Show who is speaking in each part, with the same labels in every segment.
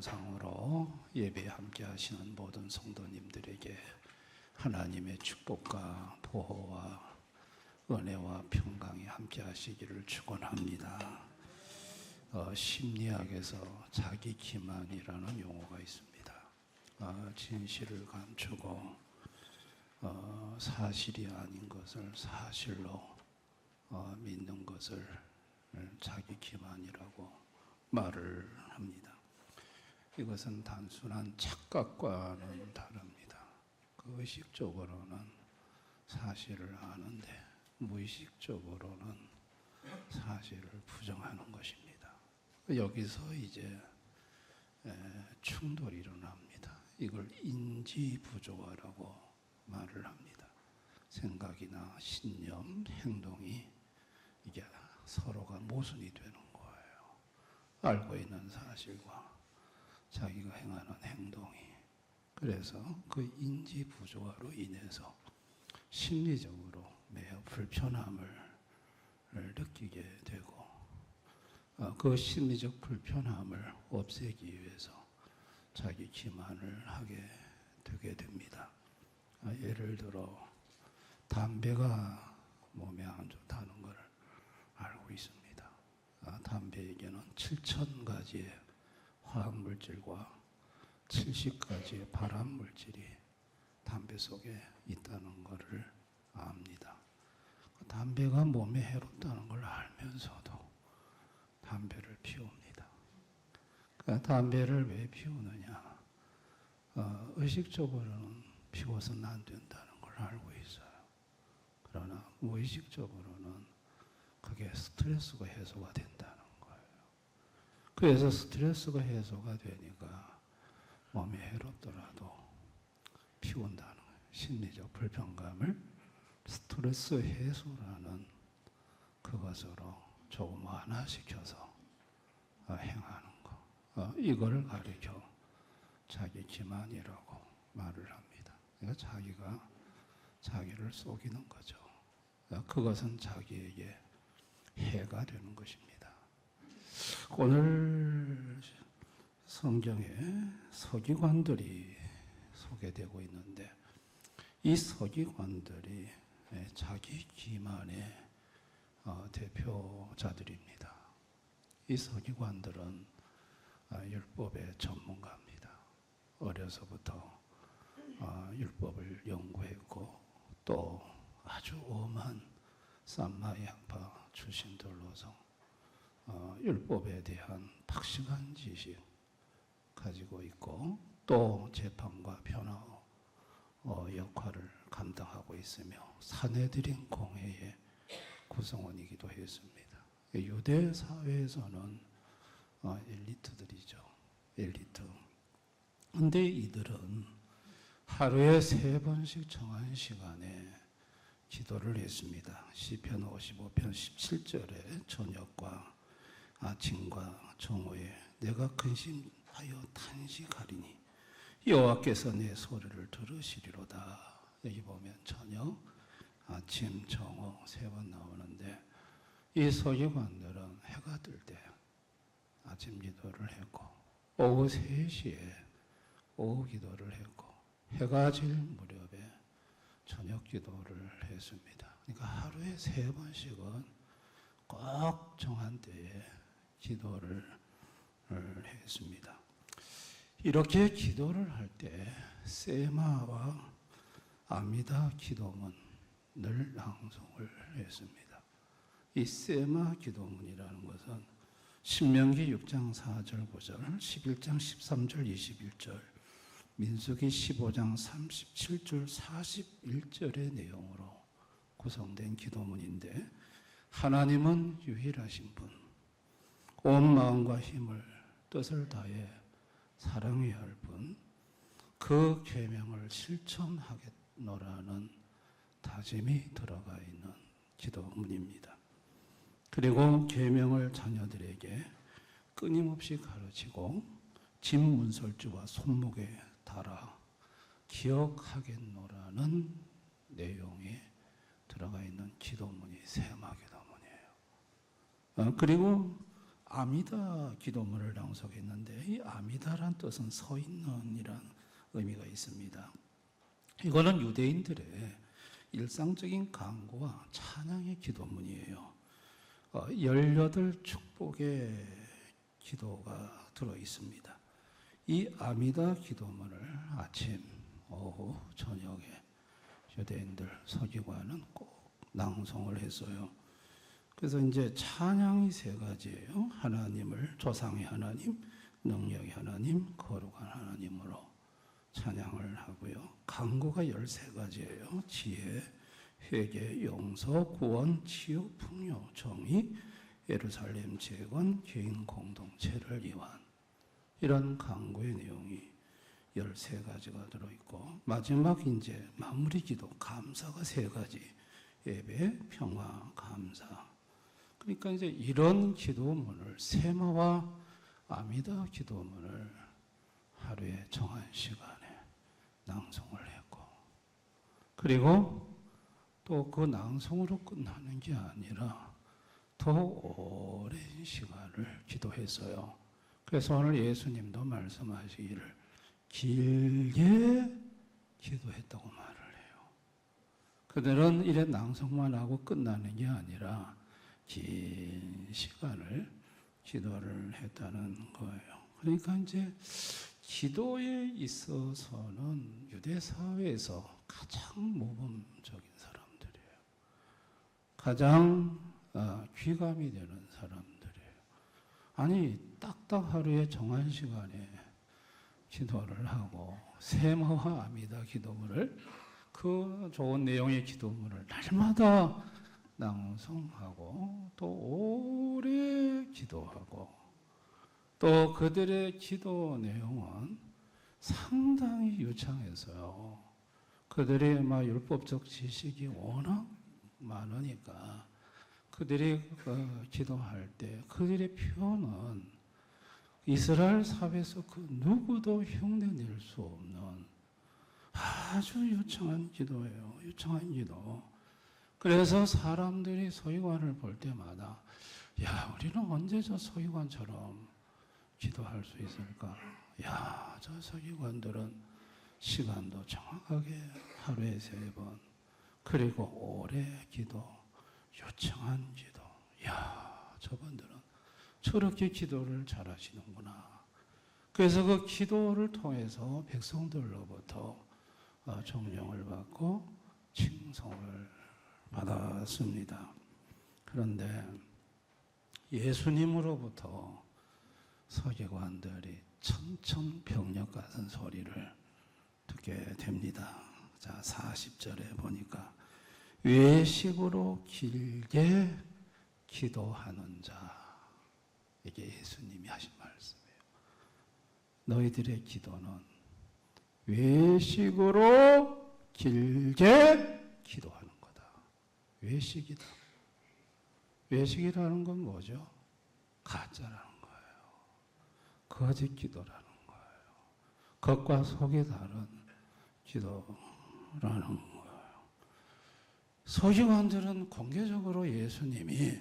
Speaker 1: 영상으로 예배에 함께 하시는 모든 성도님들에게 하나님의 축복과 보호와 은혜와 평강이 함께 하시기를 축원합니다. 심리학에서 자기 기만이라는 용어가 있습니다. 진실을 감추고 사실이 아닌 것을 사실로 믿는 것을 자기 기만이라고 말을 합니다. 이것은 단순한 착각과는 다릅니다. 그 의식적으로는 사실을 아는데 무의식적으로는 사실을 부정하는 것입니다. 여기서 이제 충돌이 일어납니다. 이걸 인지부조화라고 말을 합니다. 생각이나 신념, 행동이 이게 서로가 모순이 되는 거예요. 알고 있는 사실과 자기가 행하는 행동이. 그래서 그 인지 부조화로 인해서 심리적으로 매우 불편함을 느끼게 되고 그 심리적 불편함을 없애기 위해서 자기 기만을 하게 되게 됩니다. 예를 들어 담배가 몸에 안 좋다는 걸 알고 있습니다. 담배에게는 7,000가지의 화학물질과 70가지의 발암물질이 담배 속에 있다는 것을 압니다. 담배가 몸에 해롭다는 걸 알면서도 담배를 피웁니다. 담배를 왜 피우느냐? 의식적으로는 피워서는 안 된다는 걸 알고 있어요. 그러나 무의식적으로는 그게 스트레스가 해소가 된다는 거예요. 그래서 스트레스가 해소가 되니까 몸이 해롭더라도 피운다는 거예요. 심리적 불편감을 스트레스 해소라는 그것으로 조금 완화시켜서 행하는 거. 이걸 가리켜 자기 기만이라고 말을 합니다. 그러니까 자기가 자기를 속이는 거죠. 그것은 자기에게 해가 되는 것입니다. 오늘 성경에 서기관들이 소개되고 있는데 이 서기관들이 자기 기만의 대표자들입니다. 이 서기관들은 율법의 전문가입니다. 어려서부터 율법을 연구했고 또 아주 엄한 삼마 양파 출신들로서 율법에 대한 박식한 지식 가지고 있고 또 재판과 변호 역할을 감당하고 있으며 산헤드린 공회의 구성원이기도 했습니다. 유대 사회에서는 엘리트들이죠. 엘리트. 근데 이들은 하루에 3번씩 정한 시간에 기도를 했습니다. 시편 55편 17절에 저녁과 아침과 정오에 내가 근심하여 탄식하리니 여호와께서 내 소리를 들으시리로다. 여기 보면 저녁, 아침, 정오 3번 나오는데 이 서기관들은 해가 뜰 때 아침 기도를 했고 오후 3시에 오후 기도를 했고 해가 질 무렵에 저녁 기도를 했습니다. 그러니까 하루에 3번씩은 꼭 정한 때에 기도를 했습니다. 이렇게 기도를 할 때 세마와 아미다 기도문을 낭송을 했습니다. 이 세마 기도문이라는 것은 신명기 6장 4절 9절, 11장 13절 21절, 민수기 15장 37절 41절의 내용으로 구성된 기도문인데 하나님은 유일하신 분, 온 마음과 힘을 뜻을 다해 사랑해야 할 분, 그 계명을 실천하겠노라는 다짐이 들어가 있는 기도문입니다. 그리고 계명을 자녀들에게 끊임없이 가르치고 집문설주와 손목에 달아 기억하겠노라는 내용이 들어가 있는 기도문이 세마 기도문이에요. 그리고 아미다 기도문을 낭송했는데 이 아미다란 뜻은 서 있는이란 의미가 있습니다. 이거는 유대인들의 일상적인 간구와 찬양의 기도문이에요. 18축복의 기도가 들어 있습니다. 이 아미다 기도문을 아침, 오후, 저녁에 유대인들 서기관은 꼭 낭송을 했어요. 그래서 이제 찬양이 세 가지예요. 하나님을, 조상의 하나님, 능력의 하나님, 거룩한 하나님으로 찬양을 하고요. 간구가 13가지예요. 지혜, 회개, 용서, 구원, 치유, 풍요, 정의, 예루살렘 재건, 개인 공동체를 위한 이런 간구의 내용이 13가지가 들어있고, 마지막 이제 마무리 기도, 감사가 3가지. 예배, 평화, 감사. 그러니까 이제 이런 기도문을, 세마와 아미다 기도문을 하루에 정한 시간에 낭송을 했고, 그리고 또 그 낭송으로 끝나는 게 아니라 더 오랜 시간을 기도했어요. 그래서 오늘 예수님도 말씀하시기를 길게 기도했다고 말을 해요. 그들은 이래 낭송만 하고 끝나는 게 아니라 긴 시간을 기도를 했다는 거예요. 그러니까 이제 기도에 있어서는 유대 사회에서 가장 모범적인 사람들이에요. 가장 귀감이 되는 사람들이에요. 아니 딱딱 하루에 정한 시간에 기도를 하고 세마와 아미다 기도문을, 그 좋은 내용의 기도문을 날마다 낭송하고 또 오래 기도하고, 또 그들의 기도 내용은 상당히 유창해서요. 그들의 율법적 지식이 워낙 많으니까 그들이 기도할 때 그들의 표현은 이스라엘 사회에서 그 누구도 흉내낼 수 없는 아주 유창한 기도예요. 유창한 기도. 그래서 사람들이 서기관을 볼 때마다 야, 우리는 언제 저 서기관처럼 기도할 수 있을까? 야, 저 서기관들은 시간도 정확하게 하루에 3번, 그리고 오래 기도, 유창한 기도. 야, 저분들은 저렇게 기도를 잘하시는구나. 그래서 그 기도를 통해서 백성들로부터 존경을 받고 칭송을 받았습니다. 그런데 예수님으로부터 서기관들이 천천병력 같은 소리를 듣게 됩니다. 자, 40절에 보니까 외식으로 길게 기도하는 자, 이게 예수님이 하신 말씀이에요. 너희들의 기도는 외식으로 길게 기도하는 거다. 외식이다. 외식이라는 건 뭐죠? 가짜라는 거예요. 거짓 기도라는 거예요. 겉과 속이 다른 기도라는 거예요. 서기관들은 공개적으로 예수님이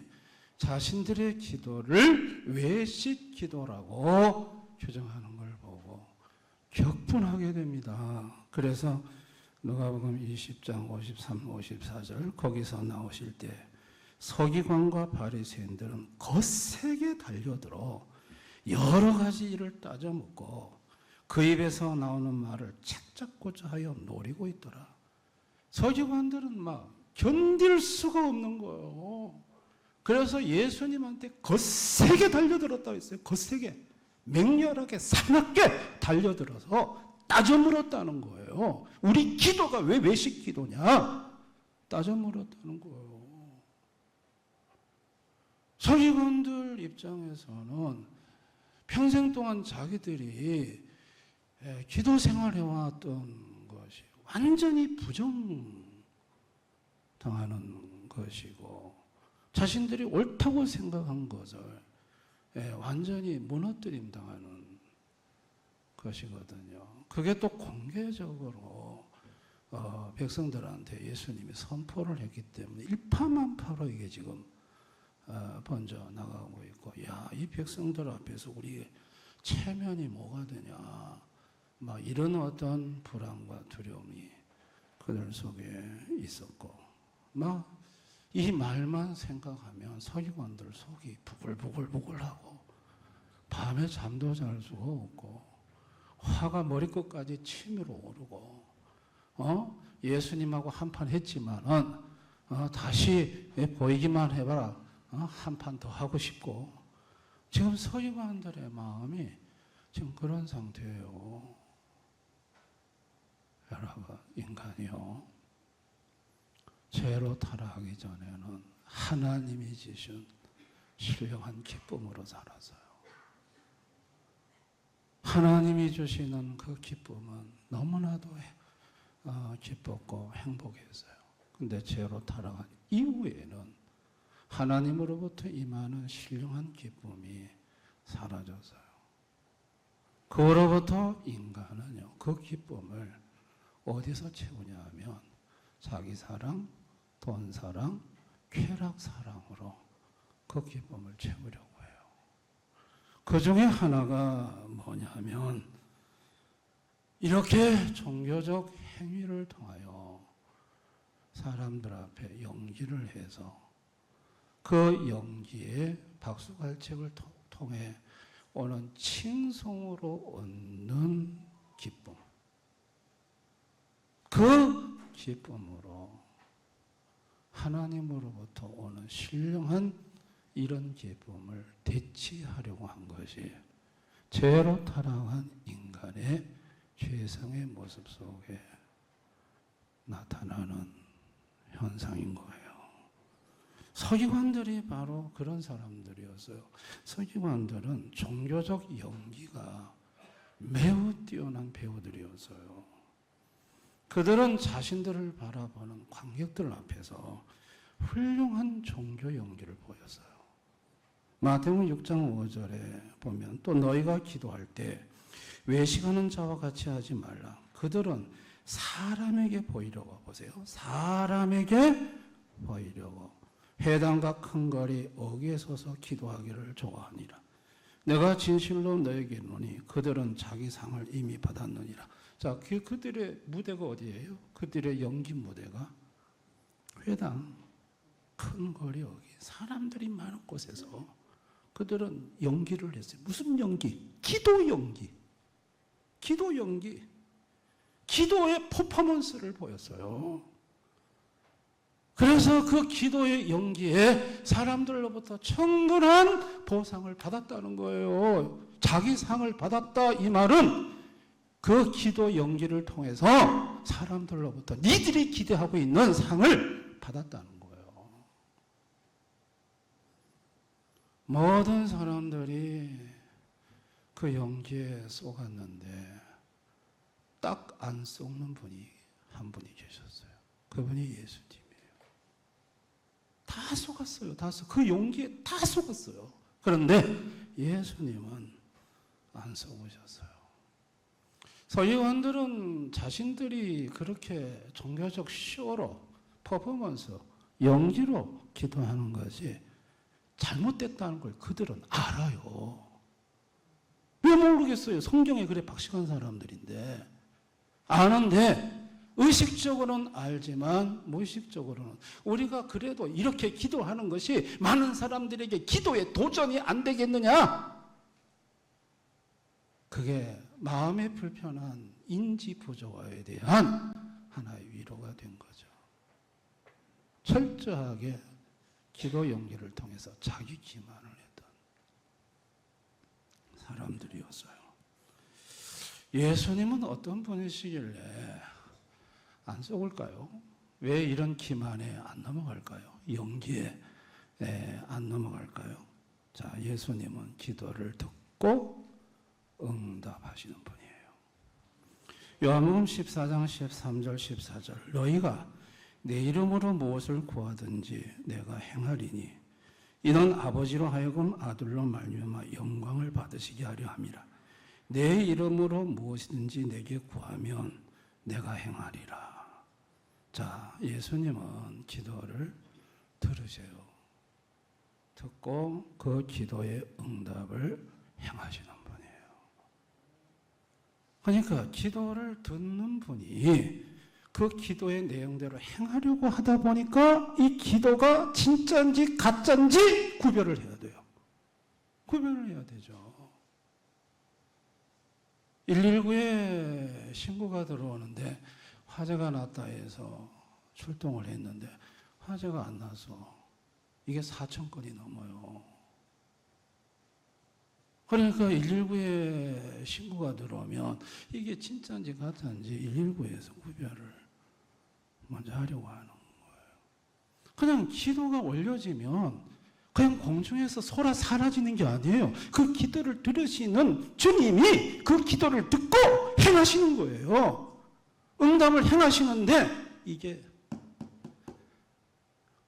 Speaker 1: 자신들의 기도를 외식 기도라고 규정하는 걸 보고 격분하게 됩니다. 그래서 누가복음 20장 53, 54절 거기서 나오실 때 서기관과 바리새인들은 거세게 달려들어 여러 가지 일을 따져묻고 그 입에서 나오는 말을 착잡고자 하여 노리고 있더라. 서기관들은 막 견딜 수가 없는 거예요. 그래서 예수님한테 거세게 달려들었다고 했어요. 거세게, 맹렬하게, 사납게 달려들어서 따져 물었다는 거예요. 우리 기도가 왜 외식 기도냐? 따져 물었다는 거예요. 서기관들 입장에서는 평생 동안 자기들이 기도 생활해왔던 것이 완전히 부정당하는 것이고 자신들이 옳다고 생각한 것을 완전히 무너뜨림 당하는 것이거든요. 그게 또 공개적으로 백성들한테 예수님이 선포를 했기 때문에 일파만파로 이게 지금 번져 나가고 있고, 야, 이 백성들 앞에서 우리 체면이 뭐가 되냐, 막 이런 어떤 불안과 두려움이 그들 속에 있었고, 막 이 말만 생각하면 서기관들 속이 부글부글부글하고 밤에 잠도 잘 수가 없고 화가 머리끝까지 치밀어 오르고, 예수님하고 한판 했지만은 다시 보이기만 해봐라, 한 판 더 하고 싶고, 지금 서기관들의 마음이 지금 그런 상태예요. 여러분, 인간이요, 죄로 타락하기 전에는 하나님이 주신 신령한 기쁨으로 살았어요. 하나님이 주시는 그 기쁨은 너무나도 기뻤고 행복했어요. 근데 죄로 타락한 이후에는 하나님으로부터 임하는 신령한 기쁨이 사라졌어요. 그로부터 인간은요, 그 기쁨을 어디서 채우냐 하면 자기 사랑, 돈 사랑, 쾌락 사랑으로 그 기쁨을 채우려고 해요. 그 중에 하나가 뭐냐면 이렇게 종교적 행위를 통하여 사람들 앞에 연기를 해서 그 연기에 박수갈채를 통해 오는 칭송으로 얻는 기쁨, 그 기쁨으로 하나님으로부터 오는 신령한 이런 기쁨을 대치하려고 한 것이 죄로 타락한 인간의 죄성의 모습 속에 나타나는 현상인 거예요. 서기관들이 바로 그런 사람들이었어요. 서기관들은 종교적 연기가 매우 뛰어난 배우들이었어요. 그들은 자신들을 바라보는 관객들 앞에서 훌륭한 종교 연기를 보였어요. 마태복음 6장 5절에 보면 또 너희가 기도할 때 외식하는 자와 같이 하지 말라. 그들은 사람에게 보이려고, 보세요, 사람에게 보이려고 회당과 큰 거리 어귀에 서서 기도하기를 좋아하니라. 내가 진실로 너에게 이르노니 그들은 자기 상을 이미 받았느니라. 자, 그들의 무대가 어디예요? 그들의 연기 무대가 회당, 큰 거리 어귀, 사람들이 많은 곳에서 그들은 연기를 했어요. 무슨 연기? 기도 연기. 기도 연기. 기도의 퍼포먼스를 보였어요. 그래서 그 기도의 연기에 사람들로부터 충분한 보상을 받았다는 거예요. 자기 상을 받았다, 이 말은 그 기도 연기를 통해서 사람들로부터 니들이 기대하고 있는 상을 받았다는 거예요. 모든 사람들이 그 연기에 속았는데 딱 안 속는 분이 한 분이 계셨어요. 그분이 예수님이에요. 다 속았어요. 그 연기에 다 속았어요. 그런데 예수님은 안 속으셨어요. 서기관들은 자신들이 그렇게 종교적 쇼로, 퍼포먼스, 연기로 기도하는 것이 잘못됐다는 걸 그들은 알아요. 왜 모르겠어요? 성경에 그래 박식한 사람들인데. 아는데 의식적으로는 알지만 무의식적으로는 우리가 그래도 이렇게 기도하는 것이 많은 사람들에게 기도에 도전이 안 되겠느냐? 그게 마음의 불편한 인지 부조화에 대한 하나의 위로가 된 거죠. 철저하게 기도 연기를 통해서 자기 기만을 했던 사람들이었어요. 예수님은 어떤 분이시길래 안 속을까요? 왜 이런 기만에 안 넘어갈까요? 연기에 안 넘어갈까요? 자, 예수님은 기도를 듣고 응답하시는 분이에요. 요한복음 14장 13절 14절 너희가 내 이름으로 무엇을 구하든지 내가 행하리니 이는 아버지로 하여금 아들로 말미암아 영광을 받으시게 하려 함이라. 내 이름으로 무엇이든지 내게 구하면 내가 행하리라. 자, 예수님은 기도를 들으세요. 듣고 그 기도의 응답을 행하시는 분이에요. 그러니까 기도를 듣는 분이 그 기도의 내용대로 행하려고 하다 보니까 이 기도가 진짜인지 가짜인지 구별을 해야 돼요. 구별을 해야 되죠. 119에 신고가 들어오는데 화재가 났다 해서 출동을 했는데 화재가 안 나서 이게 4,000건이 넘어요. 그러니까 119에 신고가 들어오면 이게 진짜인지 가짜인지 119에서 구별을 먼저 하려고 하는 거예요. 그냥 기도가 올려지면 그냥 공중에서 솟아 사라지는 게 아니에요. 그 기도를 들으시는 주님이 그 기도를 듣고 행하시는 거예요. 응답을 행하시는데 이게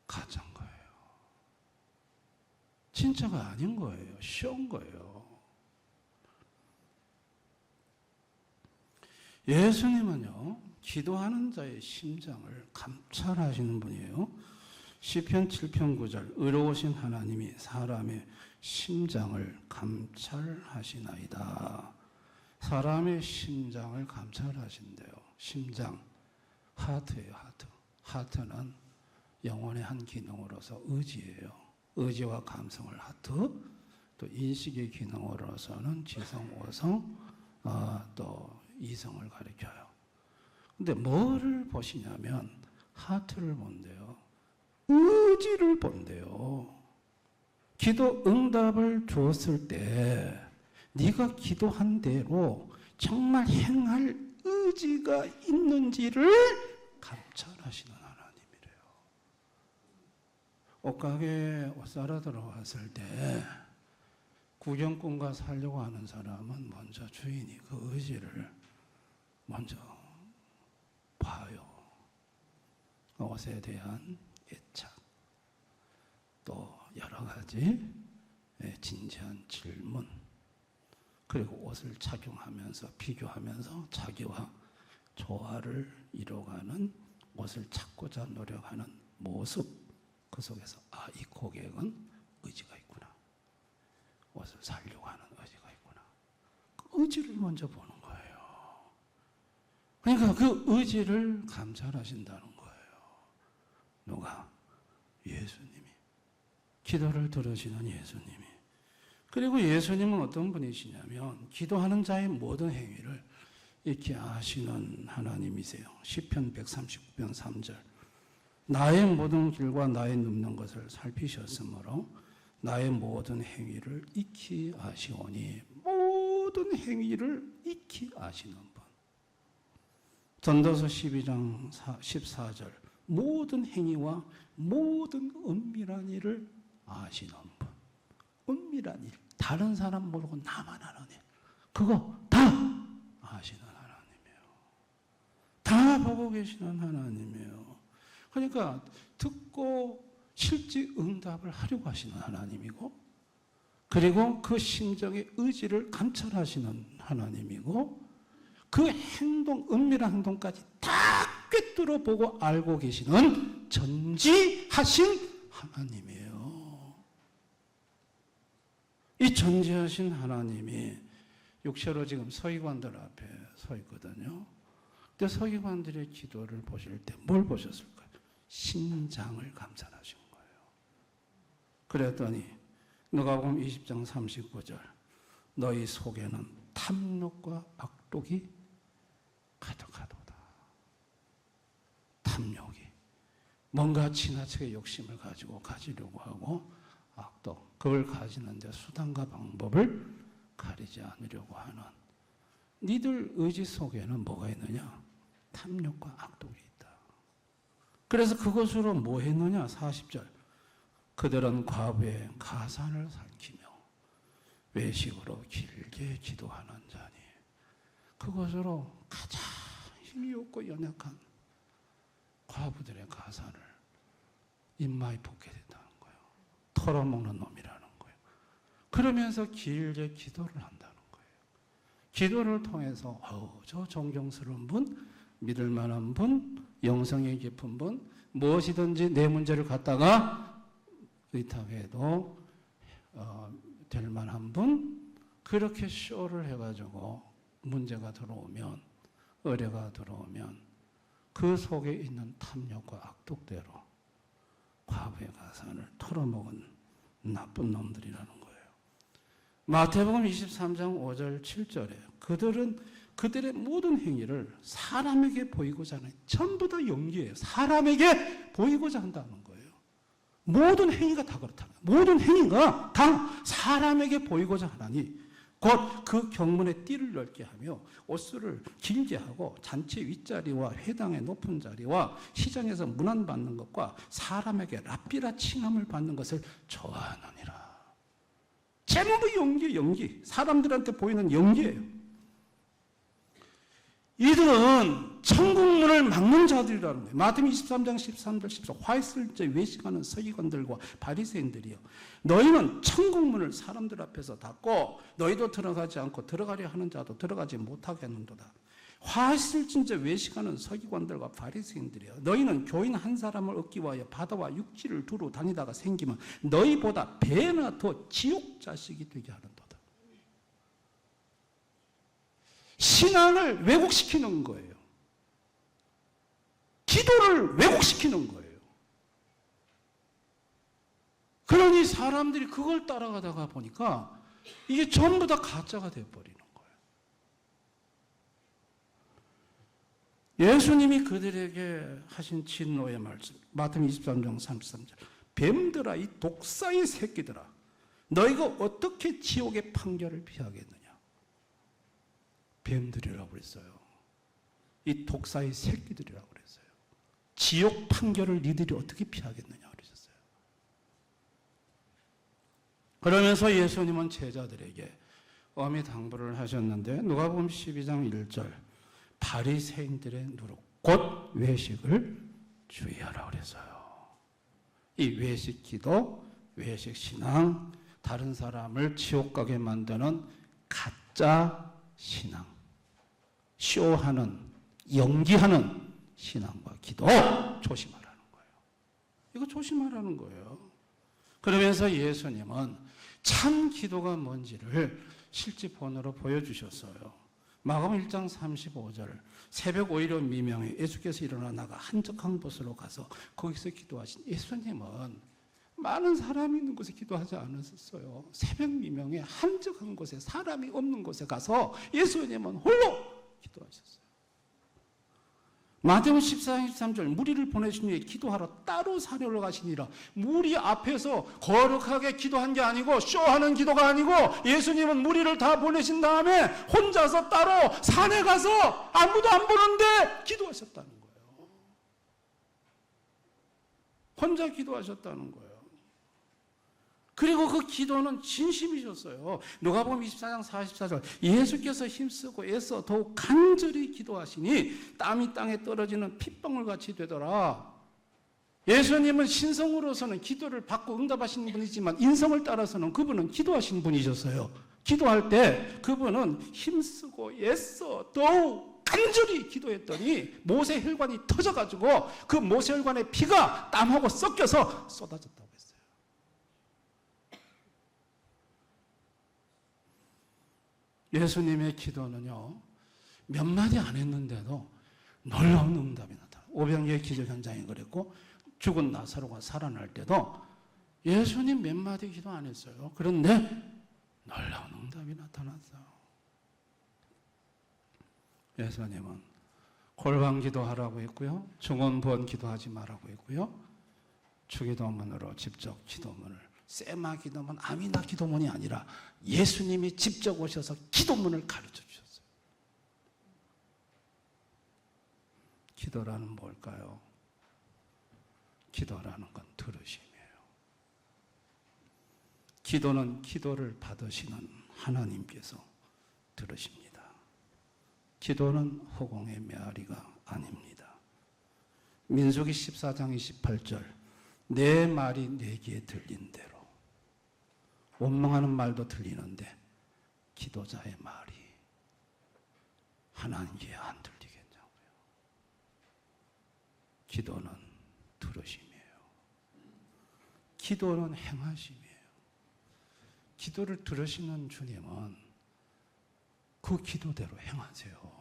Speaker 1: 가짜인 거예요. 진짜가 아닌 거예요. 쉬운 거예요. 예수님은요, 기도하는 자의 심장을 감찰하시는 분이에요. 시편 7편 9절, 의로우신 하나님이 사람의 심장을 감찰하시나이다. 사람의 심장을 감찰하신대요. 심장, 하트예요. 하트. 하트는 영혼의 한 기능으로서 의지예요. 의지와 감성을 하트, 또 인식의 기능으로서는 지성, 오성, 또 이성을 가리켜요. 근데 뭐를 보시냐면 하트를 본대요. 의지를 본대요. 기도 응답을 주었을 때 네가 기도한 대로 정말 행할 의지가 있는지를 감찰하시는 하나님이래요. 옷가게에 옷 사러 들어왔을 때 구경꾼과 살려고 하는 사람은 먼저 주인이 그 의지를 먼저 봐요. 옷에 대한 애착, 또 여러 가지 진지한 질문, 그리고 옷을 착용하면서 비교하면서 자기와 조화를 이뤄가는 옷을 찾고자 노력하는 모습, 그 속에서 이 고객은 의지가 있구나. 옷을 사려고 하는 의지가 있구나. 그 의지를 먼저 보는 거예요. 그러니까 그 의지를 감찰하신다는 거예요. 누가? 예수님이. 기도를 들으시는 예수님이. 그리고 예수님은 어떤 분이시냐면 기도하는 자의 모든 행위를 이렇게 아시는 하나님이세요. 시편 139편 3절. 나의 모든 길과 나의 눕는 것을 살피셨으므로 나의 모든 행위를 익히 아시오니. 모든 행위를 익히 아시는 분. 전도서 12장 14절. 모든 행위와 모든 은밀한 일을 아시는 분. 은밀한 일. 다른 사람 모르고 나만 하는 일. 그거 다 아시는 하나님이에요. 다 보고 계시는 하나님이에요. 그러니까 듣고 실제 응답을 하려고 하시는 하나님이고, 그리고 그 심정의 의지를 감찰하시는 하나님이고, 그 행동, 은밀한 행동까지 다 꿰뚫어 보고 알고 계시는 전지하신 하나님이에요. 이 전지하신 하나님이 육체로 지금 서기관들 앞에 서 있거든요. 근데 서기관들의 기도를 보실 때 뭘 보셨을까요? 심장을 감찰하신 거예요. 그랬더니 누가복음 20장 39절, 너희 속에는 탐욕과 악독이 가득하도다. 탐욕이 뭔가 지나치게 욕심을 가지려고 하고, 악독, 그걸 가지는데 수단과 방법을 가리지 않으려고 하는, 니들 의지 속에는 뭐가 있느냐? 탐욕과 악독이 있다. 그래서 그것으로 뭐 했느냐? 40절. 그들은 과부의 가산을 삼키며 외식으로 길게 기도하는 자니. 그것으로 가장 힘이 없고 연약한 과부들의 가산을 입마에 품게 된다는 거예요. 털어먹는 놈이라는 거예요. 그러면서 길게 기도를 한다는 거예요. 기도를 통해서 저 존경스러운 분, 믿을 만한 분, 영성이 깊은 분, 무엇이든지 내 문제를 갖다가 의탁해도 될 만한 분, 그렇게 쇼를 해가지고 문제가 들어오면, 의뢰가 들어오면 그 속에 있는 탐욕과 악독대로 과부의 가산을 털어먹은 나쁜 놈들이라는 거예요. 마태복음 23장 5절 7절에 그들의 모든 행위를 사람에게 보이고자 하는, 전부 다 연기예요. 사람에게 보이고자 한다는 거예요. 모든 행위가 다 그렇다는 거예요. 모든 행위가 다 사람에게 보이고자 하나니 곧 그 경문에 띠를 넓게 하며 옷수를 길게 하고 잔치 윗자리와 회당의 높은 자리와 시장에서 문안받는 것과 사람에게 랍비라 칭함을 받는 것을 좋아하느니라. 전부 연기. 사람들한테 보이는 연기예요. 이들은 천국문을 막는 자들이라는 거예요. 마태복음 23장 13절 14 화 있을 때 외식하는 서기관들과 바리새인들이여, 너희는 천국문을 사람들 앞에서 닫고 너희도 들어가지 않고 들어가려 하는 자도 들어가지 못하게 하는도다. 화 있을 때 외식하는 서기관들과 바리새인들이여, 너희는 교인 한 사람을 얻기 위하여 바다와 육지를 두루 다니다가 생기면 너희보다 배나 더 지옥 자식이 되게 하는도다. 신앙을 왜곡시키는 거예요. 기도를 왜곡시키는 거예요. 그러니 사람들이 그걸 따라가다가 보니까 이게 전부 다 가짜가 되어버리는 거예요. 예수님이 그들에게 하신 진노의 말씀, 마태복음 23장 33절, 뱀들아, 이 독사의 새끼들아, 너희가 어떻게 지옥의 판결을 피하겠느냐. 뱀들이라고 그랬어요. 이 독사의 새끼들이라고 그랬어요. 지옥 판결을 니들이 어떻게 피하겠느냐 그러셨어요. 그러면서 예수님은 제자들에게 엄히 당부를 하셨는데, 누가복음 12장 1절, 바리새인들의 누룩 곧 외식을 주의하라 그랬어요. 이 외식 기도, 외식 신앙, 다른 사람을 지옥 가게 만드는 가짜 신앙, 쇼하는, 연기하는 신앙과 기도 조심하라는 거예요. 이거 조심하라는 거예요. 그러면서 예수님은 참 기도가 뭔지를 실지본으로 보여주셨어요. 마가복음 1장 35절, 새벽 5일의 미명에 예수께서 일어나 나가 한적한 곳으로 가서 거기서 기도하신 예수님은 많은 사람이 있는 곳에 기도하지 않으셨어요. 새벽 미명에 한적한 곳에, 사람이 없는 곳에 가서 예수님은 홀로 기도하셨어요. 마태복음 14장 13절, 무리를 보내신 후에 기도하러 따로 산으로 가시니라. 무리 앞에서 거룩하게 기도한 게 아니고 쇼하는 기도가 아니고, 예수님은 무리를 다 보내신 다음에 혼자서 따로 산에 가서 아무도 안 보는데 기도하셨다는 거예요. 혼자 기도하셨다는 거예요. 그리고 그 기도는 진심이셨어요. 누가복음 24장 44절, 예수께서 힘쓰고 애써 더욱 간절히 기도하시니 땀이 땅에 떨어지는 핏방울 같이 되더라. 예수님은 신성으로서는 기도를 받고 응답하시는 분이지만 인성을 따라서는 그분은 기도하시는 분이셨어요. 기도할 때 그분은 힘쓰고 애써 더욱 간절히 기도했더니 모세 혈관이 터져가지고 그 모세 혈관의 피가 땀하고 섞여서 쏟아졌다고 했어요. 예수님의 기도는요, 몇 마디 안 했는데도 놀라운 응답이 나타나요. 오병이의 기적 현장이 그랬고, 죽은 나사로가 살아날 때도 예수님 몇 마디 기도 안 했어요. 그런데 놀라운 응답이 나타났어요. 예수님은 골방 기도하라고 했고요, 중언부언 기도하지 말라고 했고요, 주기도문으로 직접 기도문을, 세마 기도문, 아미나 기도문이 아니라 예수님이 직접 오셔서 기도문을 가르쳐 주셨어요. 기도라는 뭘까요? 기도라는 건 들으심이에요. 기도는 기도를 받으시는 하나님께서 들으십니다. 기도는 허공의 메아리가 아닙니다. 민수기 14장 28절, 내 말이 내 귀에 들린 대로, 원망하는 말도 들리는데 기도자의 말이 하나님 귀에 안 들리겠냐고요. 기도는 들으심이에요. 기도는 행하심이에요. 기도를 들으시는 주님은 그 기도대로 행하세요.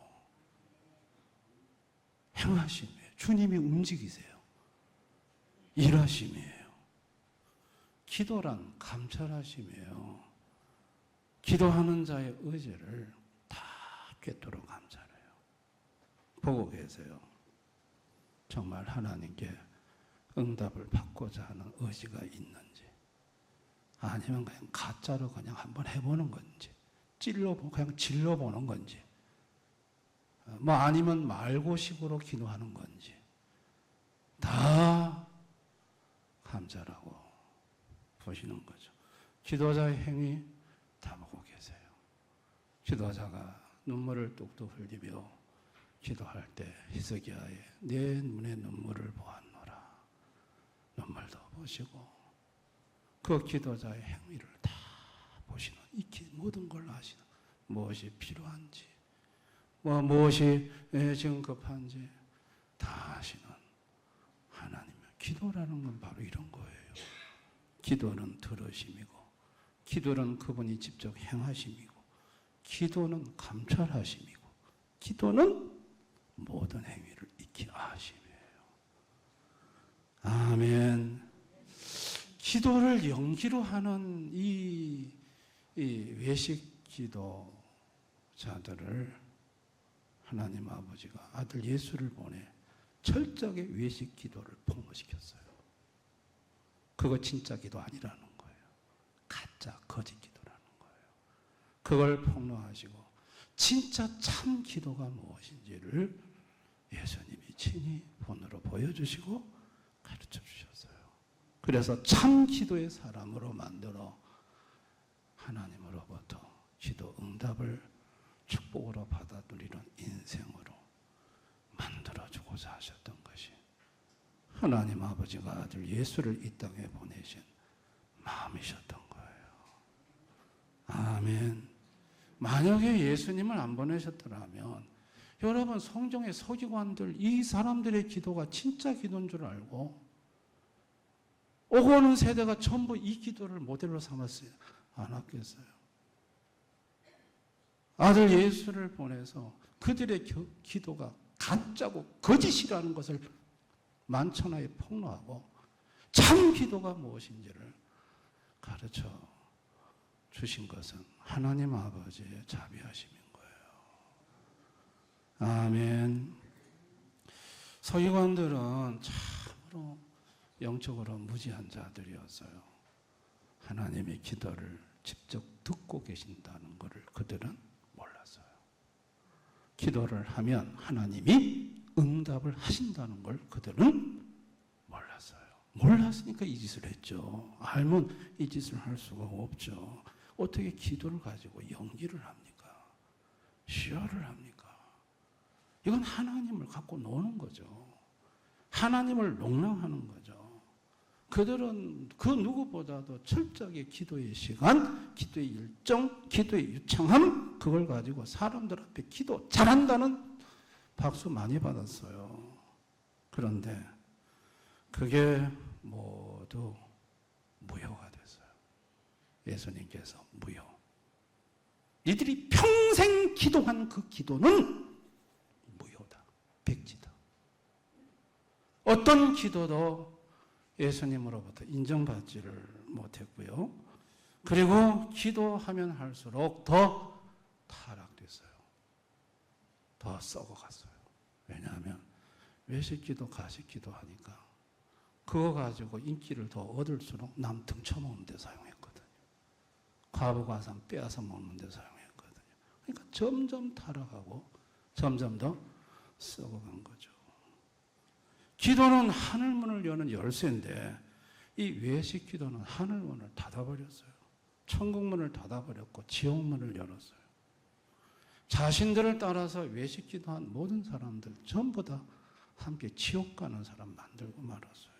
Speaker 1: 행하심이에요. 주님이 움직이세요. 일하심이에요. 기도란 감찰하심이에요. 기도하는 자의 의지를 다 꿰뚫어 감찰해요. 보고 계세요. 정말 하나님께 응답을 받고자 하는 의지가 있는지, 아니면 그냥 가짜로 그냥 한번 해보는 건지, 그냥 질러보는 건지, 뭐 아니면 말고식으로 기도하는 건지 다 감찰하고 보시는 거죠. 기도자의 행위 다 보고 계세요. 기도자가 눈물을 뚝뚝 흘리며 기도할 때 히스기야의 내 눈에 눈물을 보았노라. 눈물도 보시고 그 기도자의 행위를 다 보시는, 이 모든 걸 아시는, 무엇이 필요한지, 무엇이 지금 급한지 다 아시는 하나님의 기도라는 건 바로 이런 거예요. 기도는 들으심이고, 기도는 그분이 직접 행하심이고, 기도는 감찰하심이고, 기도는 모든 행위를 익히 아심이에요. 아멘. 기도를 연기로 하는 이 외식 기도자들을 하나님 아버지가 아들 예수를 보내 철저하게 외식 기도를 폭로시켰어요. 그거 진짜 기도 아니라는 거예요. 가짜 거짓 기도라는 거예요. 그걸 폭로하시고 진짜 참 기도가 무엇인지를 예수님이 친히 본으로 보여주시고 가르쳐 주셨어요. 그래서 참 기도의 사람으로 만들어 하나님으로부터 기도 응답을 축복으로 받아들이는 인생으로 만들어주고자 하셨던 것이 하나님 아버지가 아들 예수를 이 땅에 보내신 마음이셨던 거예요. 아멘. 만약에 예수님을 안 보내셨더라면 여러분, 성경의 서기관들, 이 사람들의 기도가 진짜 기도인 줄 알고 오고 오는 세대가 전부 이 기도를 모델로 삼았어요. 안 왔겠어요? 아들 예수를 보내서 그들의 기도가 가짜고 거짓이라는 것을 만천하에 폭로하고 참 기도가 무엇인지를 가르쳐 주신 것은 하나님 아버지의 자비하심인 거예요. 아멘. 서기관들은 참으로 영적으로 무지한 자들이었어요. 하나님의 기도를 직접 듣고 계신다는 것을 그들은 몰랐어요. 기도를 하면 하나님이 응답을 하신다는 걸 그들은 몰랐어요. 몰랐으니까 이 짓을 했죠. 알면 이 짓을 할 수가 없죠. 어떻게 기도를 가지고 연기를 합니까? 시야를 합니까? 이건 하나님을 갖고 노는 거죠. 하나님을 농락하는 거죠. 그들은 그 누구보다도 철저하게 기도의 시간, 기도의 일정, 기도의 유창함, 그걸 가지고 사람들 앞에 기도 잘한다는 박수 많이 받았어요. 그런데 그게 모두 무효가 됐어요. 예수님께서 무효. 이들이 평생 기도한 그 기도는 무효다. 백지다. 어떤 기도도 예수님으로부터 인정받지를 못했고요. 그리고 기도하면 할수록 더 타락됐어요. 더 썩어갔어요. 왜냐하면 외식기도 가식기도 하니까 그거 가지고 인기를 더 얻을수록 남 등쳐먹는 데 사용했거든요. 과부과상 빼앗아 먹는 데 사용했거든요. 그러니까 점점 타락하고 점점 더 썩어간 거죠. 기도는 하늘문을 여는 열쇠인데 이 외식 기도는 하늘문을 닫아버렸어요. 천국문을 닫아버렸고 지옥문을 열었어요. 자신들을 따라서 외식 기도한 모든 사람들 전부 다 함께 지옥 가는 사람 만들고 말았어요.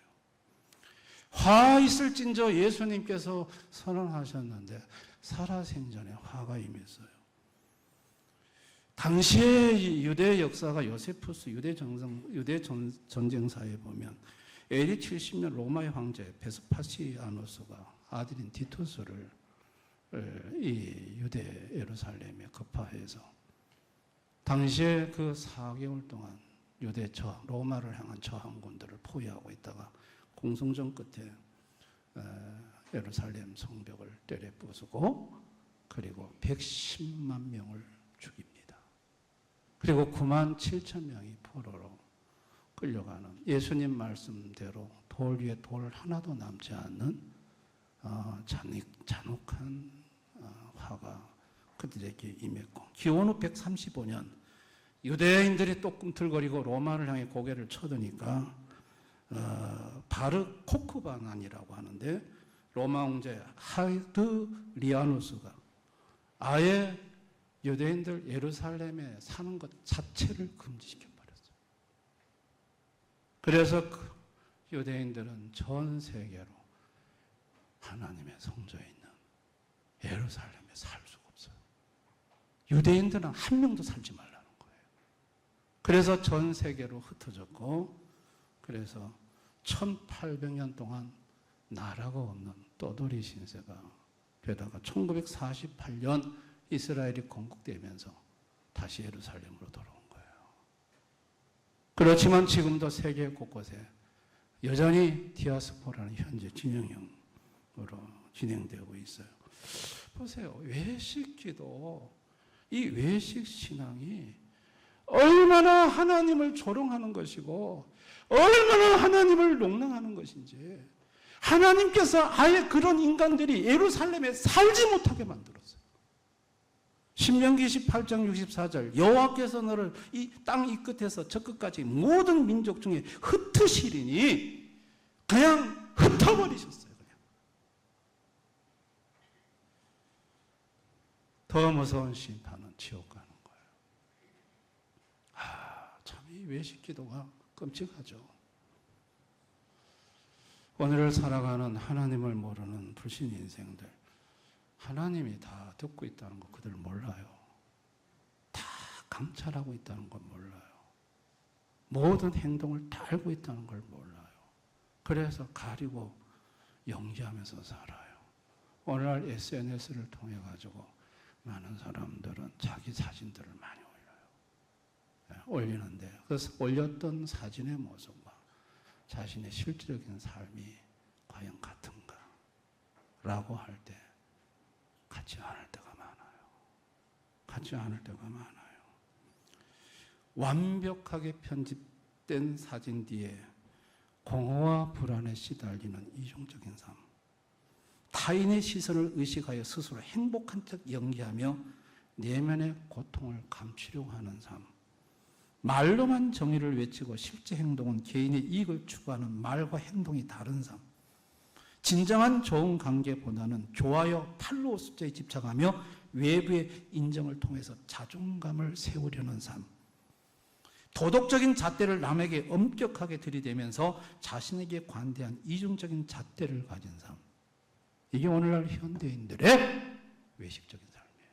Speaker 1: 화 있을진저 예수님께서 선언하셨는데 살아생전에 화가 임했어요. 당시의 유대 역사가 요세푸스 유대 전쟁사에 보면 AD 70년 로마의 황제 베스파시아누스가 아들인 디투스를 이 유대 예루살렘에 급파해서 당시에 그 4개월 동안 유대 로마를 향한 저항군들을 포위하고 있다가 공성전 끝에 예루살렘 성벽을 때려 부수고 그리고 110만 명을 죽입니다. 그리고 9만 7천 명이 포로로 끌려가는 예수님 말씀대로 돌 위에 돌 하나도 남지 않는 잔혹한 화가 그들에게 임했고 기원 후 135년 유대인들이 또 꿈틀거리고 로마를 향해 고개를 쳐드니까 바르 코크바난이라고 하는데 로마 황제 하드리아누스가 아예 유대인들 예루살렘에 사는 것 자체를 금지시켜 버렸어요. 그래서 그 유대인들은 전 세계로 하나님의 성전에 있는 예루살렘에 살 수가 없어요. 유대인들은 한 명도 살지 말라는 거예요. 그래서 전 세계로 흩어졌고 그래서 1800년 동안 나라가 없는 떠돌이 신세가 되다가 1948년 이스라엘이 건국되면서 다시 예루살렘으로 돌아온 거예요. 그렇지만 지금도 세계 곳곳에 여전히 디아스포라는 현재 진영형으로 진행되고 있어요. 보세요. 외식기도 이 외식 신앙이 얼마나 하나님을 조롱하는 것이고 얼마나 하나님을 농락하는 것인지 하나님께서 아예 그런 인간들이 예루살렘에 살지 못하게 만들었어요. 신명기 18장 64절 여호와께서 너를 이 땅 이 끝에서 저 끝까지 모든 민족 중에 흩으시리니 그냥 흩어버리셨어요. 그냥. 더 무서운 심판은 지옥 가는 거예요. 참 이 외식 기도가 끔찍하죠. 오늘을 살아가는 하나님을 모르는 불신 인생들 하나님이 다 듣고 있다는 거 그들 몰라요. 다 감찰하고 있다는 걸 몰라요. 모든 행동을 다 알고 있다는 걸 몰라요. 그래서 가리고 연기하면서 살아요. 오늘날 SNS를 통해 가지고 많은 사람들은 자기 사진들을 많이 올리는데 그래서 올렸던 사진의 모습과 자신의 실질적인 삶이 과연 같은가? 라고 할 때 같지 않을 때가 많아요. 같지 않을 때가 많아요. 완벽하게 편집된 사진 뒤에 공허와 불안에 시달리는 이중적인 삶. 타인의 시선을 의식하여 스스로 행복한 척 연기하며 내면의 고통을 감추려고 하는 삶. 말로만 정의를 외치고 실제 행동은 개인의 이익을 추구하는 말과 행동이 다른 삶. 진정한 좋은 관계보다는 좋아요, 팔로워 숫자에 집착하며 외부의 인정을 통해서 자존감을 세우려는 삶. 도덕적인 잣대를 남에게 엄격하게 들이대면서 자신에게 관대한 이중적인 잣대를 가진 삶. 이게 오늘날 현대인들의 외식적인 삶이에요.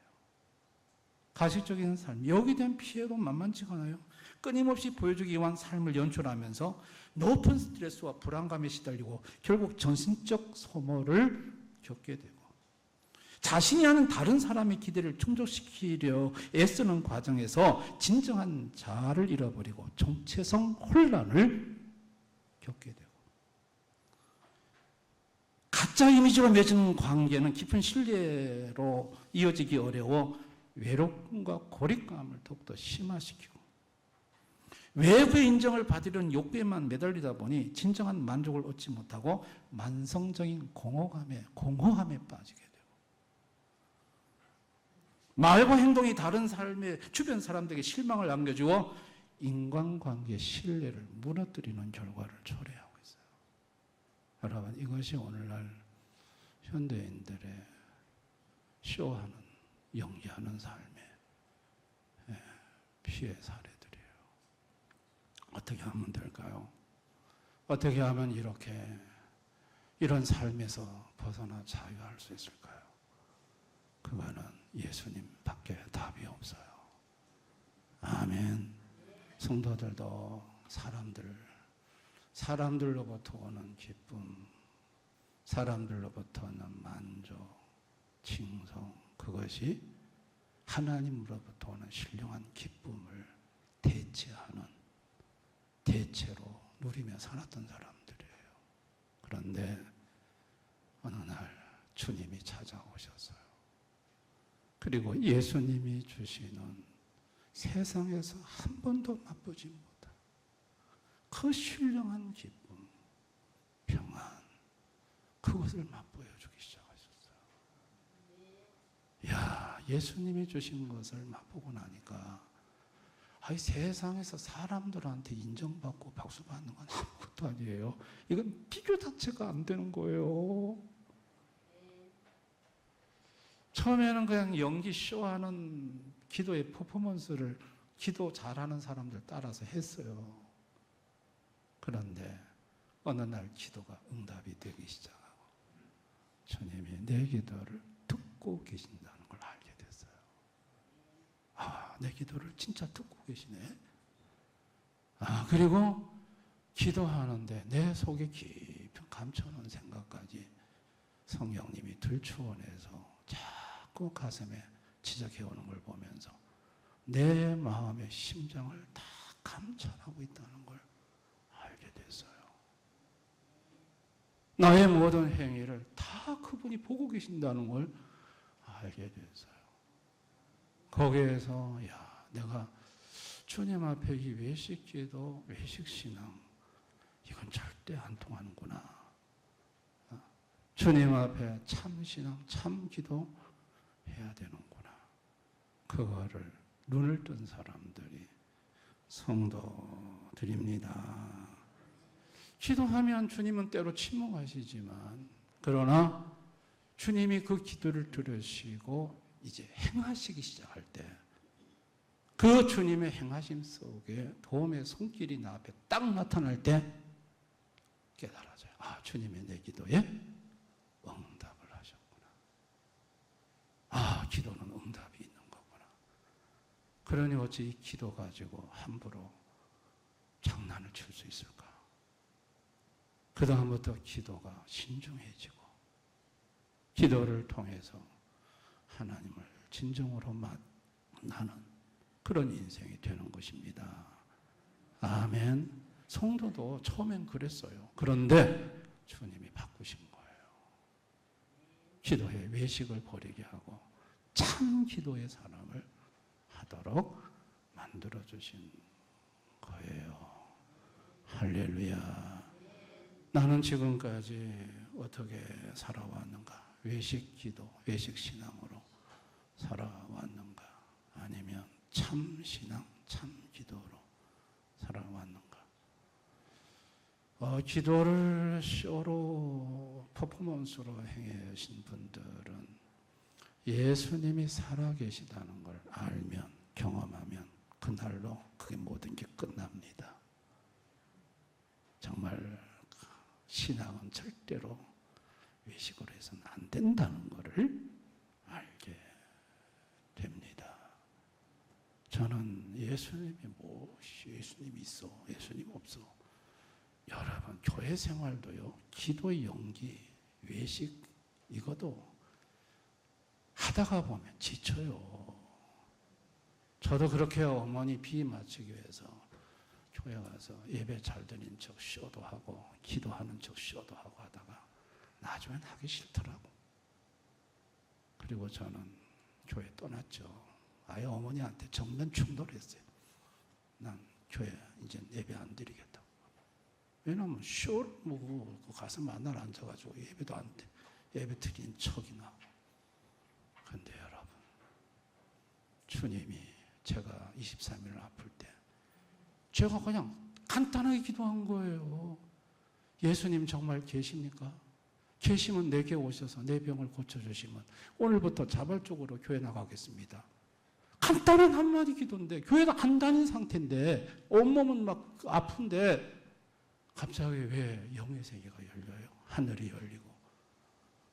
Speaker 1: 가식적인 삶. 여기에 대한 피해도 만만치가 않아요. 끊임없이 보여주기 위한 삶을 연출하면서 높은 스트레스와 불안감에 시달리고 결국 정신적 소모를 겪게 되고 자신이 하는 다른 사람의 기대를 충족시키려 애쓰는 과정에서 진정한 자아를 잃어버리고 정체성 혼란을 겪게 되고 가짜 이미지로 맺은 관계는 깊은 신뢰로 이어지기 어려워 외로움과 고립감을 더욱더 심화시키고 외부의 인정을 받으려는 욕구에만 매달리다 보니 진정한 만족을 얻지 못하고 만성적인 공허함에 빠지게 되고 말과 행동이 다른 삶에 주변 사람들에게 실망을 안겨주어 인간관계 신뢰를 무너뜨리는 결과를 초래하고 있어요. 여러분 이것이 오늘날 현대인들의 쇼하는 연기하는 삶의 피해 사례들이에요. 어떻게 하면 될까요? 어떻게 하면 이런 삶에서 벗어나 자유할 수 있을까요? 그거는 예수님밖에 답이 없어요. 아멘. 성도들도 사람들로부터 오는 기쁨, 사람들로부터 오는 만족, 칭송, 그것이 하나님으로부터 오는 신령한 기쁨을 대체하는, 대체로 누리며 살았던 사람들이에요. 그런데 어느 날 주님이 찾아오셨어요. 그리고 예수님이 주시는 세상에서 한 번도 맛보지 못한 그 신령한 기쁨, 평안, 그것을 맛보여 주기 시작하셨어요. 야, 예수님이 주신 것을 맛보고 나니까 세상에서 사람들한테 인정받고 박수 받는 건 아무것도 아니에요. 이건 비교 자체가 안 되는 거예요. 처음에는 그냥 연기 쇼하는 기도의 퍼포먼스를 기도 잘하는 사람들 따라서 했어요. 그런데 어느 날 기도가 응답이 되기 시작하고 주님이 내 기도를 듣고 계신다는 걸 알게 됐어요. 아, 내 기도를 진짜 듣고 계시네. 그리고 기도하는데 내 속에 깊은 감춰놓은 생각까지 성령님이 들추어내서 자꾸 가슴에 지적해오는 걸 보면서 내 마음의 심장을 다 감찰하고 있다는 걸 알게 됐어요. 나의 모든 행위를 다 그분이 보고 계신다는 걸 알게 됐어요. 거기에서 내가 주님 앞에 이 외식기도, 외식신앙 이건 절대 안 통하는구나. 주님 앞에 참신앙, 참기도 해야 되는구나. 그거를 눈을 뜬 사람들이 성도들입니다. 기도하면 주님은 때로 침묵하시지만 그러나 주님이 그 기도를 들으시고 이제 행하시기 시작할 때 그 주님의 행하심 속에 도움의 손길이 나 앞에 딱 나타날 때 깨달아져요. 주님이 내 기도에 응답을 하셨구나. 기도는 응답이 있는 거구나. 그러니 어찌 이 기도 가지고 함부로 장난을 칠 수 있을까? 그 다음부터 기도가 신중해지고 기도를 통해서 하나님을 진정으로 만나는 그런 인생이 되는 것입니다. 아멘. 성도도 처음엔 그랬어요. 그런데 주님이 바꾸신 거예요. 기도의 외식을 버리게 하고 참 기도의 사람을 하도록 만들어주신 거예요. 할렐루야. 나는 지금까지 어떻게 살아왔는가? 외식 기도, 외식 신앙으로 살아왔는가? 아니면 참 신앙, 참 기도로 살아왔는가? 기도를 쇼로, 퍼포먼스로 행하신 분들은 예수님이 살아계시다는 걸 알면, 경험하면 그날로 그게 모든 게 끝납니다. 정말 신앙은 절대로 외식으로 해서는 안 된다는 것을 알게 됩니다. 저는 예수님이 예수님이 있어, 예수님 없어. 여러분, 교회 생활도요, 기도의 연기, 외식, 이것도 하다가 보면 지쳐요. 저도 그렇게 어머니 비 맞추기 위해서 교회 가서 예배 잘 드린 척 쇼도 하고 기도하는 척 쇼도 하고 하다가 나중엔 하기 싫더라고. 그리고 저는 교회 떠났죠. 아예 어머니한테 정면 충돌했어요. 난 교회 이제 예배 안 드리겠다. 왜냐면 쇼를 보고 가서 만나러 앉아가지고 예배도 안 돼. 예배 드린 척이나 하고. 그런데 여러분, 주님이 제가 23일 아플 때 제가 그냥 간단하게 기도한 거예요. 예수님 정말 계십니까? 계시면 내게 오셔서 내 병을 고쳐주시면 오늘부터 자발적으로 교회 나가겠습니다. 간단한 한마디 기도인데 교회가 안 다닌 상태인데 온몸은 막 아픈데 갑자기 왜 영의 세계가 열려요? 하늘이 열리고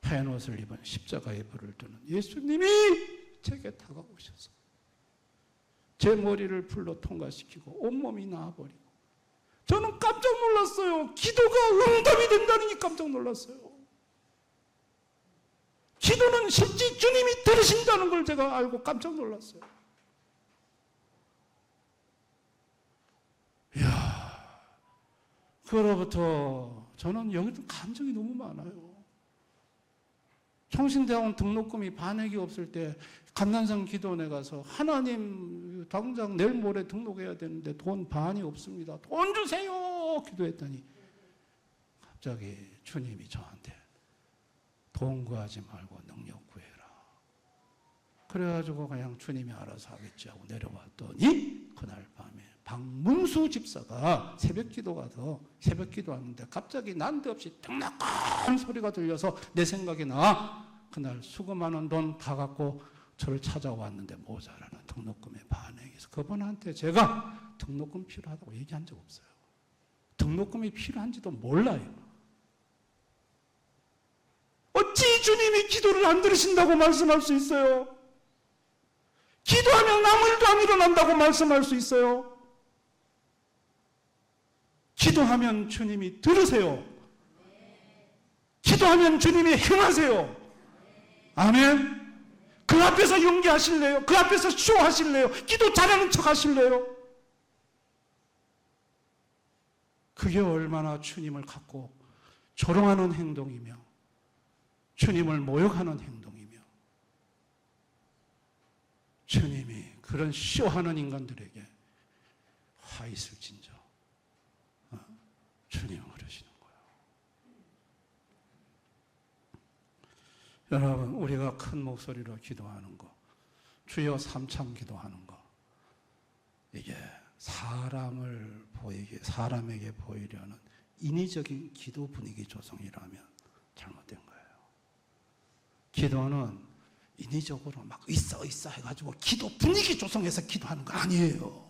Speaker 1: 하얀 옷을 입은 십자가의 불을 드는 예수님이 제게 다가오셔서 제 머리를 불로 통과시키고 온몸이 나아버리고 저는 깜짝 놀랐어요. 기도가 응답이 된다는 게 깜짝 놀랐어요. 기도는 실제 주님이 들으신다는 걸 제가 알고 깜짝 놀랐어요. 이야, 그로부터 저는 여기도 감정이 너무 많아요. 청신대학원 등록금이 반액이 없을 때 감난산 기도원에 가서 하나님 당장 내일 모레 등록해야 되는데 돈 반이 없습니다. 돈 주세요! 기도했더니 갑자기 주님이 저한테 돈 구하지 말고 능력 구해라. 그래가지고 그냥 주님이 알아서 하겠지 하고 내려왔더니 그날 밤에 박문수 집사가 새벽 기도하는데 갑자기 난데없이 뜬낙한 소리가 들려서 내 생각이 나. 그날 수고 많은 돈 다 갖고 저를 찾아왔는데 모자라는 등록금의 반액에서 그분한테 제가 등록금 필요하다고 얘기한 적 없어요. 등록금이 필요한지도 몰라요. 어찌 주님이 기도를 안 들으신다고 말씀할 수 있어요? 기도하면 아무 일도 안 일어난다고 말씀할 수 있어요? 기도하면 주님이 들으세요. 기도하면 주님이 행하세요. 아멘. 그 앞에서 연기하실래요? 그 앞에서 쇼하실래요? 기도 잘하는 척 하실래요? 그게 얼마나 주님을 갖고 조롱하는 행동이며 주님을 모욕하는 행동이며 주님이 그런 쇼하는 인간들에게 화 있을진저 주님은 그러시는 거예요. 여러분, 우리가 큰 목소리로 기도하는 거, 주여 삼창 기도하는 거, 이게 사람에게 보이려는 인위적인 기도 분위기 조성이라면 잘못된 거예요. 기도는 인위적으로 막 있어 해가지고 기도 분위기 조성해서 기도하는 거 아니에요.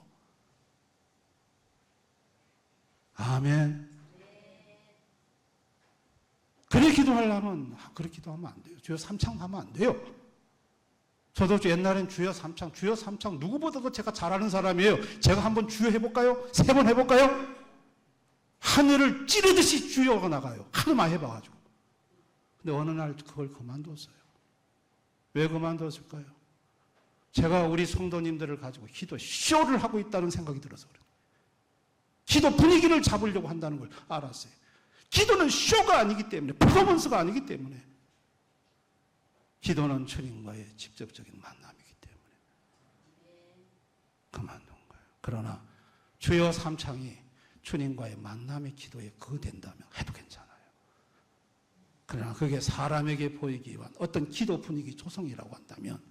Speaker 1: 아멘. 그래 기도하려면 그렇게 기도하면 안 돼요. 주여 삼창 하면 안 돼요. 저도 옛날엔 주여 삼창 누구보다도 제가 잘하는 사람이에요. 제가 한번 주여 해볼까요? 3번 해볼까요? 하늘을 찌르듯이 주여가 나가요. 하루만 해봐가지고. 근데 어느 날 그걸 그만뒀어요. 왜 그만뒀을까요? 제가 우리 성도님들을 가지고 기도 쇼를 하고 있다는 생각이 들어서 그래요. 기도 분위기를 잡으려고 한다는 걸 알았어요. 기도는 쇼가 아니기 때문에, 퍼포먼스가 아니기 때문에, 기도는 주님과의 직접적인 만남이기 때문에 그만둔 거예요. 그러나 주여 삼창이 주님과의 만남의 기도에 그거 된다면 해도 괜찮아요. 그러나 그게 사람에게 보이기 위한 어떤 기도 분위기 조성이라고 한다면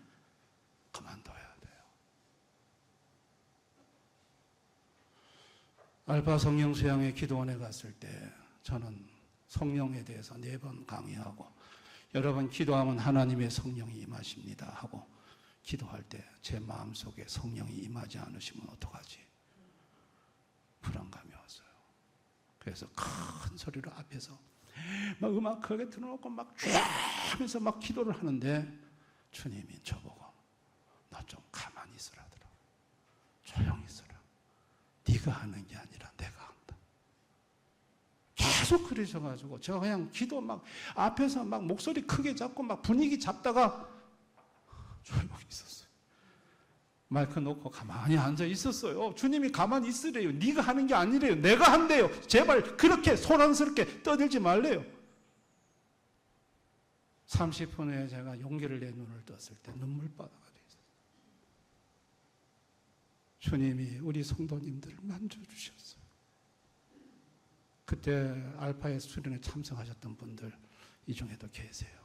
Speaker 1: 그만둬야 돼요. 알파 성령 수양회 기도원에 갔을 때 저는 성령에 대해서 4번 강의하고, 여러분 기도하면 하나님의 성령이 임하십니다 하고, 기도할 때 제 마음속에 성령이 임하지 않으시면 어떡하지? 불안감이 왔어요. 그래서 큰 소리로 앞에서 막 음악 크게 틀어놓고 막 하면서 막 기도를 하는데 주님이 저보고 너 좀 가만히 있으라더라. 조용히 있으라. 네가 하는 게 아니라 내가 한다. 계속 그러셔가지고 제가 그냥 기도 막 앞에서 막 목소리 크게 잡고 막 분위기 잡다가 조용히 있었어요. 마이크 놓고 가만히 앉아 있었어요. 주님이 가만히 있으래요. 네가 하는 게 아니래요. 내가 한대요. 제발 그렇게 소란스럽게 떠들지 말래요. 30분 후에 제가 용기를 내 눈을 떴을 때 눈물바다가 돼 있었어요. 주님이 우리 성도님들을 만져주셨어요. 그때 알파의 수련회 참석하셨던 분들 이 중에도 계세요.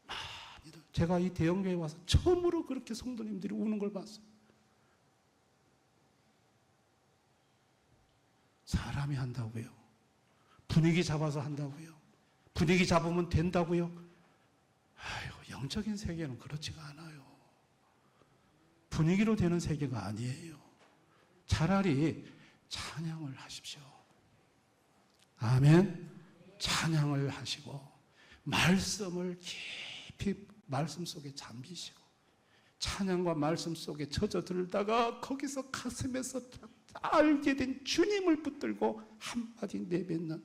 Speaker 1: 많이들. 제가 이 대형교회에 와서 처음으로 그렇게 성도님들이 우는 걸 봤어요. 사람이 한다고요? 분위기 잡아서 한다고요? 분위기 잡으면 된다고요? 아이고, 영적인 세계는 그렇지가 않아요. 분위기로 되는 세계가 아니에요. 차라리 찬양을 하십시오. 아멘. 찬양을 하시고 말씀을 깊이 말씀 속에 잠기시고 찬양과 말씀 속에 젖어들다가 거기서 가슴에서 알게 된 주님을 붙들고 한마디 내뱉는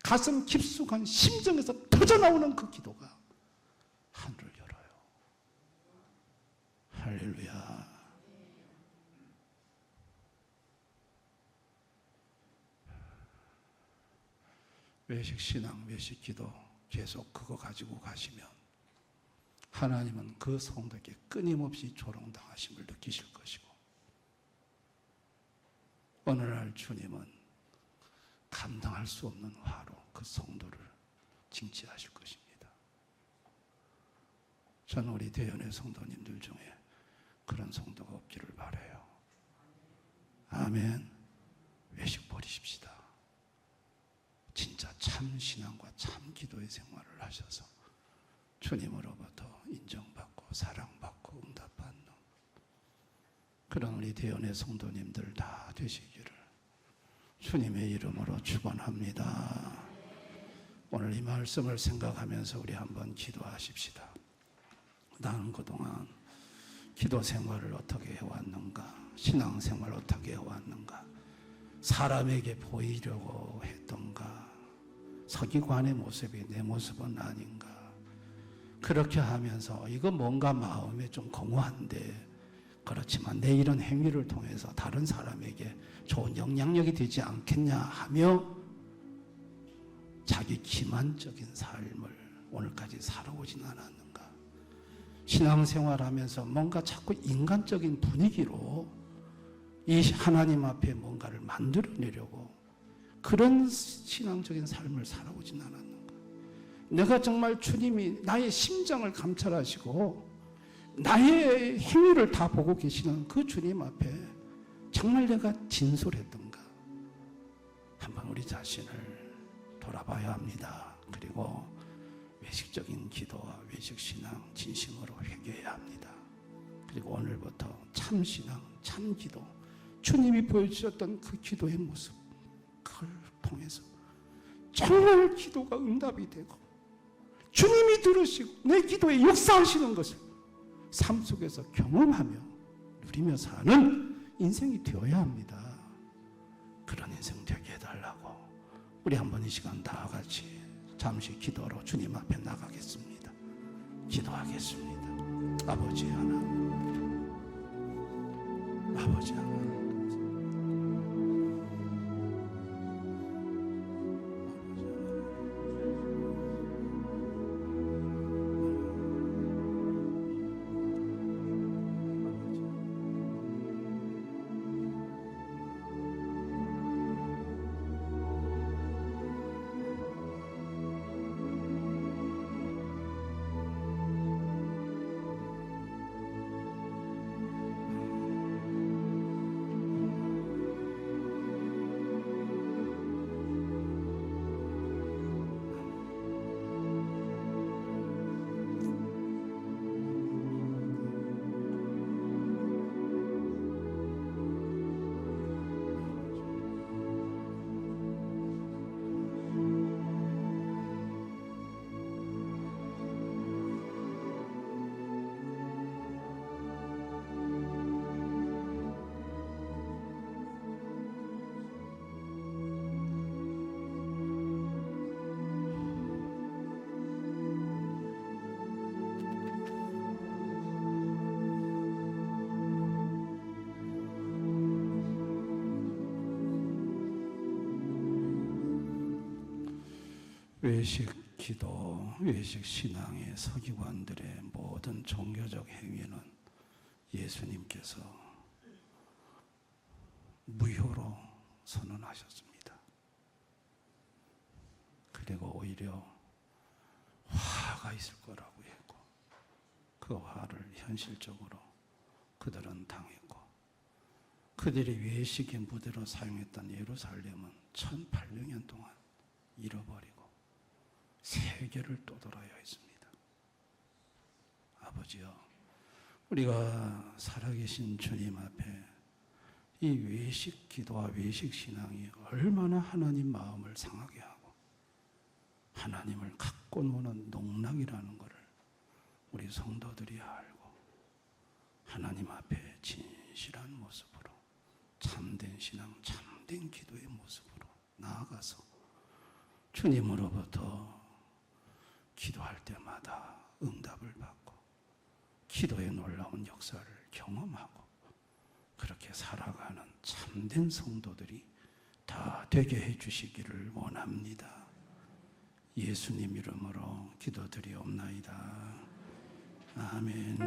Speaker 1: 가슴 깊숙한 심정에서 터져나오는 그 기도가 할렐루야. 외식 신앙, 외식 기도 계속 그거 가지고 가시면 하나님은 그 성도에게 끊임없이 조롱당하심을 느끼실 것이고, 어느 날 주님은 감당할 수 없는 화로 그 성도를 징치하실 것입니다. 저는 우리 대연의 성도님들 중에 그런 성도가 없기를 바라요. 아멘. 외식 버리십시다. 진짜 참 신앙과 참 기도의 생활을 하셔서 주님으로부터 인정받고 사랑받고 응답받는 그런 우리 대연의 성도님들 다 되시기를 주님의 이름으로 축원합니다. 오늘 이 말씀을 생각하면서 우리 한번 기도하십시다. 나는 그동안 기도 생활을 어떻게 해왔는가, 신앙 생활을 어떻게 해왔는가, 사람에게 보이려고 했던가, 서기관의 모습이 내 모습은 아닌가, 그렇게 하면서 이거 뭔가 마음에 좀 공허한데, 그렇지만 내 이런 행위를 통해서 다른 사람에게 좋은 영향력이 되지 않겠냐 하며 자기 기만적인 삶을 오늘까지 살아오진 않았는가. 신앙생활하면서 뭔가 자꾸 인간적인 분위기로 이 하나님 앞에 뭔가를 만들어내려고 그런 신앙적인 삶을 살아오진 않았는가. 내가 정말 주님이 나의 심정을 감찰하시고 나의 행위를 다 보고 계시는 그 주님 앞에 정말 내가 진솔했던가. 한번 우리 자신을 돌아봐야 합니다. 그리고 외식적인 기도와 외식 신앙 진심으로 회개해야 합니다. 그리고 오늘부터 참 신앙, 참 기도, 주님이 보여주셨던 그 기도의 모습, 그걸 통해서 정말 기도가 응답이 되고 주님이 들으시고 내 기도에 역사하시는 것을 삶 속에서 경험하며 누리며 사는 인생이 되어야 합니다. 그런 인생 되게 해달라고 우리 한번 이 시간 다 같이 잠시 기도로 주님 앞에 나가겠습니다. 기도하겠습니다. 아버지 하나님, 아버지 하나님, 외식 기도, 외식 신앙의 서기관들의 모든 종교적 행위는 예수님께서 무효로 선언하셨습니다. 그리고 오히려 화가 있을 거라고 했고 그 화를 현실적으로 그들은 당했고, 그들이 외식의 무대로 사용했던 예루살렘은 1800년 동안 잃어버리고 세계를 떠돌아야 했습니다. 아버지여, 우리가 살아계신 주님 앞에 이 외식 기도와 외식 신앙이 얼마나 하나님 마음을 상하게 하고 하나님을 갖고 노는 농락이라는 것을 우리 성도들이 알고 하나님 앞에 진실한 모습으로 참된 신앙, 참된 기도의 모습으로 나아가서 주님으로부터 기도할 때마다 응답을 받고 기도의 놀라운 역사를 경험하고 그렇게 살아가는 참된 성도들이 다 되게 해주시기를 원합니다. 예수님 이름으로 기도드리옵나이다. 아멘.